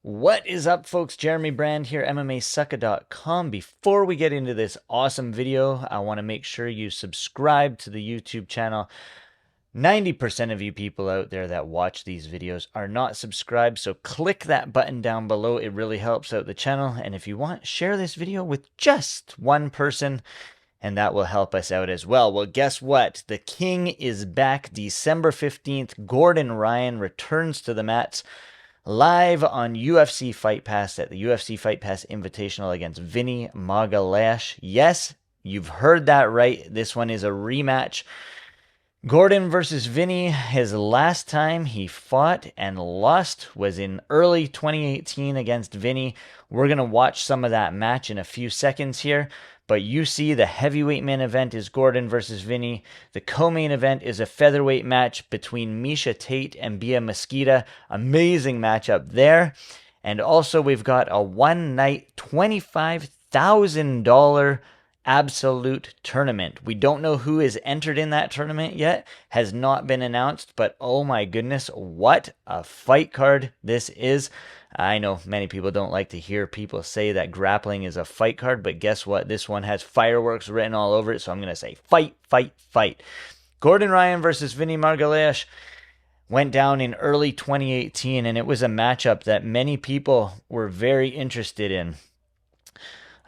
What is up, folks? Jeremy Brand here, MMAsucka.com. Before we get into this awesome video, I want to make sure you subscribe to the YouTube channel. 90% of you people out there that watch these videos are not subscribed, so click that button down below. It really helps out the channel. And if you want, share this video with just one person, and that will help us out as well. Well, guess what? The King is back. December 15th, Gordon Ryan returns to the mats live on UFC Fight Pass at the UFC Fight Pass Invitational against Vinny Magalhaes. Yes, you've heard that right. This one is a rematch. Gordon versus Vinny, his last time he fought and lost was in early 2018 against Vinny. We're going to watch some of that match in a few seconds here. But you see the heavyweight main event is Gordon versus Vinny. The co-main event is a featherweight match between Miesha Tate and Bia Mesquita. Amazing matchup there. And also we've got a one-night $25,000 absolute tournament. We don't know who is entered in that tournament yet. Has not been announced. But oh my goodness, what a fight card this is. I know many people don't like to hear people say that grappling is a fight card, but guess what? This one has fireworks written all over it, so I'm going to say fight, fight, fight. Gordon Ryan versus Vinny Magalhaes went down in early 2018, and it was a matchup that many people were very interested in.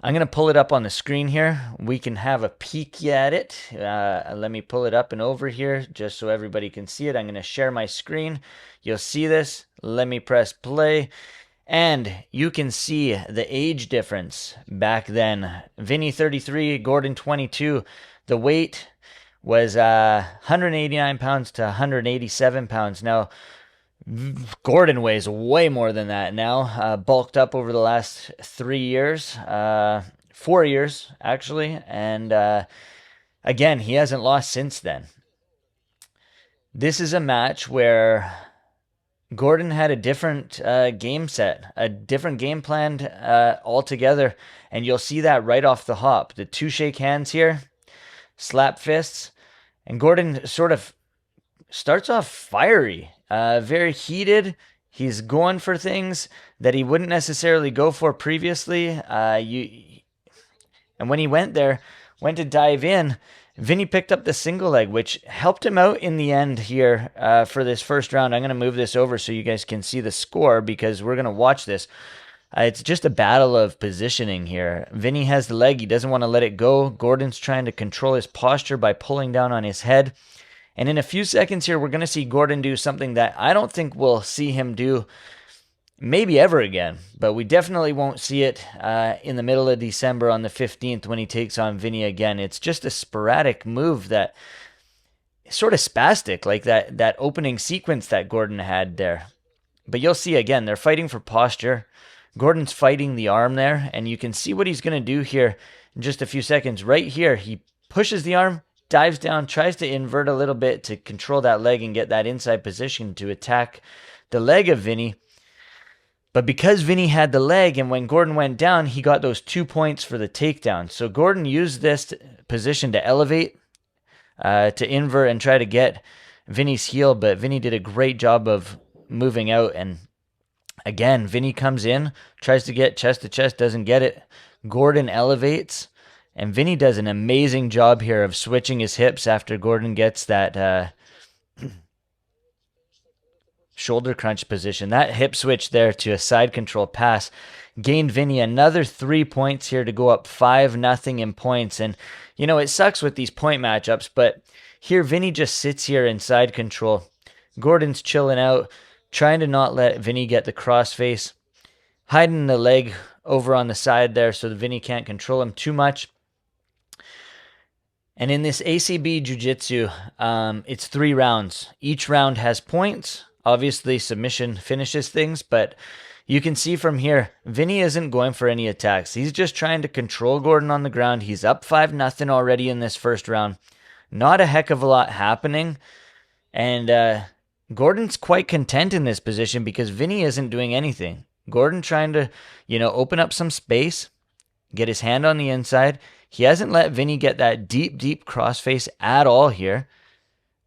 I'm going to pull it up on the screen here. We can have a peek at it. Let me pull it up and over here just so everybody can see it. I'm going to share my screen. You'll see this. Let me press play. And you can see the age difference back then. Vinny 33, Gordon 22. The weight was 189 pounds to 187 pounds. Now, Gordon weighs way more than that now. Bulked up over the last 3 years. 4 years, actually. And again, he hasn't lost since then. This is a match where Gordon had a different game set, a different game plan altogether. And you'll see that right off the hop. The two shake hands here, slap fists. And Gordon sort of starts off fiery, very heated. He's going for things that he wouldn't necessarily go for previously. And when he went to dive in, Vinny picked up the single leg, which helped him out in the end here for this first round. I'm going to move this over so you guys can see the score because we're going to watch this. It's just a battle of positioning here. Vinny has the leg. He doesn't want to let it go. Gordon's trying to control his posture by pulling down on his head. And in a few seconds here, we're going to see Gordon do something that I don't think we'll see him do maybe ever again, but we definitely won't see it in the middle of December on the 15th when he takes on Vinny again. It's just a sporadic move that sort of spastic, like that opening sequence that Gordon had there. But you'll see again, they're fighting for posture. Gordon's fighting the arm there, and you can see what he's going to do here in just a few seconds. Right here, he pushes the arm, dives down, tries to invert a little bit to control that leg and get that inside position to attack the leg of Vinny. But because Vinny had the leg and when Gordon went down, he got those 2 points for the takedown. So Gordon used this position to elevate, to invert and try to get Vinny's heel. But Vinny did a great job of moving out. And again, Vinny comes in, tries to get chest to chest, doesn't get it. Gordon elevates. And Vinny does an amazing job here of switching his hips after Gordon gets that shoulder crunch position. That hip switch there to a side control pass gained Vinny another 3 points here to go up 5-0 in points. And, you know, it sucks with these point matchups, but here Vinny just sits here in side control. Gordon's chilling out, trying to not let Vinny get the crossface, hiding the leg over on the side there so that Vinny can't control him too much. And in this ACB Jiu-Jitsu, it's 3 rounds. Each round has points. Obviously, submission finishes things, but you can see from here, Vinny isn't going for any attacks. He's just trying to control Gordon on the ground. He's up 5-0 already in this first round. Not a heck of a lot happening. And Gordon's quite content in this position because Vinny isn't doing anything. Gordon trying to, open up some space, get his hand on the inside. He hasn't let Vinny get that deep crossface at all here.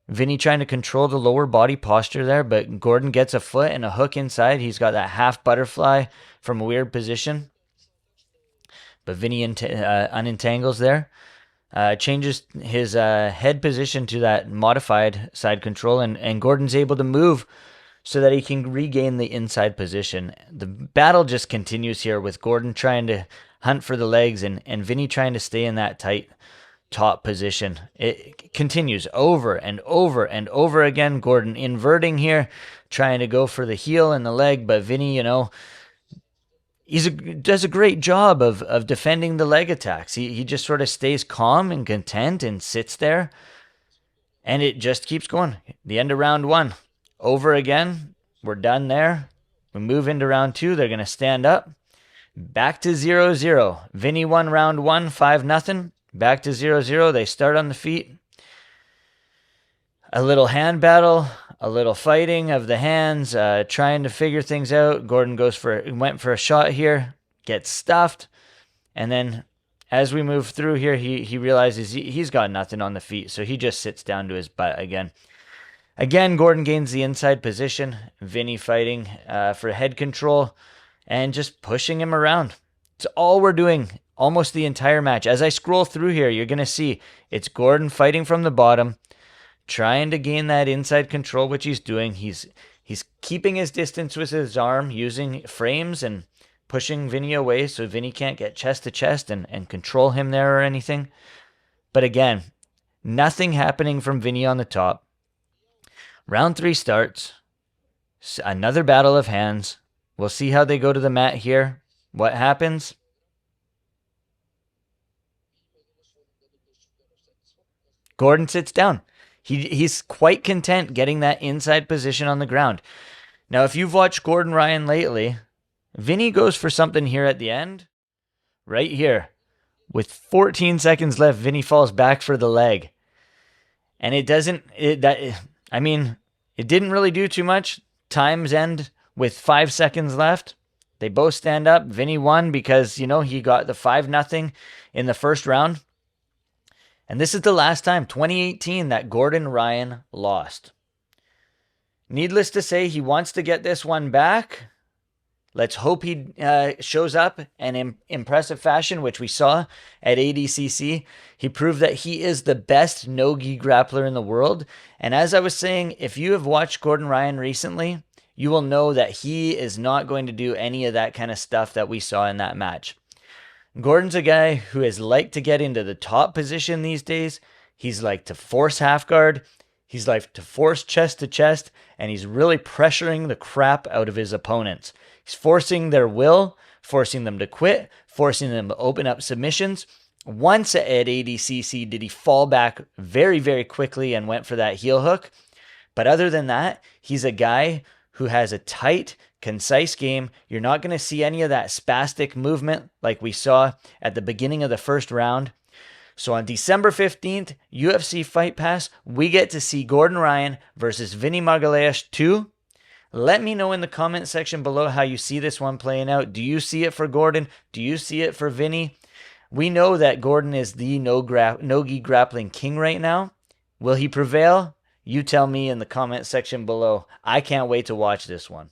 Vinny trying to control the lower body posture there, but Gordon gets a foot and a hook inside. He's got that half butterfly from a weird position. But Vinny unentangles there. Changes his head position to that modified side control, and Gordon's able to move so that he can regain the inside position. The battle just continues here with Gordon trying to hunt for the legs and Vinny trying to stay in that tight top position. It continues over and over and over again. Gordon inverting here, trying to go for the heel and the leg, but Vinny, does a great job of defending the leg attacks. He just sort of stays calm and content and sits there, and it just keeps going. The end of round 1. Over again. We're done there. We move into round 2. They're going to stand up. Back to 0-0. Vinny won round 1, 5-0. Back to 0-0. They start on the feet. A little hand battle, a little fighting of the hands, trying to figure things out. Gordon went for a shot here, gets stuffed, and then as we move through here, he realizes he's got nothing on the feet, so he just sits down to his butt again. Again, Gordon gains the inside position. Vinny fighting for head control and just pushing him around. It's all we're doing almost the entire match. As I scroll through here, you're going to see it's Gordon fighting from the bottom, trying to gain that inside control, which he's doing. He's keeping his distance with his arm, using frames and pushing Vinny away so Vinny can't get chest to chest and control him there or anything. But again, nothing happening from Vinny on the top. Round 3 starts. Another battle of hands. We'll see how they go to the mat here. What happens? Gordon sits down. He's quite content getting that inside position on the ground. Now, if you've watched Gordon Ryan lately, Vinny goes for something here at the end. Right here. With 14 seconds left, Vinny falls back for the leg. And it didn't really do too much. Times end with 5 seconds left. They both stand up. Vinny won because, he got the 5-0 in the first round. And this is the last time, 2018, that Gordon Ryan lost. Needless to say, he wants to get this one back. Let's hope he shows up in impressive fashion, which we saw at ADCC. He proved that he is the best no-gi grappler in the world. And as I was saying, if you have watched Gordon Ryan recently, you will know that he is not going to do any of that kind of stuff that we saw in that match. Gordon's a guy who has liked to get into the top position these days. He's liked to force half guard. He's liked to force chest to chest. And he's really pressuring the crap out of his opponents. He's forcing their will, forcing them to quit, forcing them to open up submissions. Once at ADCC did he fall back very, very quickly and went for that heel hook. But other than that, he's a guy who has a tight, concise game. You're not going to see any of that spastic movement like we saw at the beginning of the first round. So on December 15th, UFC Fight Pass, we get to see Gordon Ryan versus Vinny Magalhaes 2. Let me know in the comment section below how you see this one playing out. Do you see it for Gordon? Do you see it for Vinny? We know that Gordon is the no-gi grappling king right now. Will he prevail? You tell me in the comment section below. I can't wait to watch this one.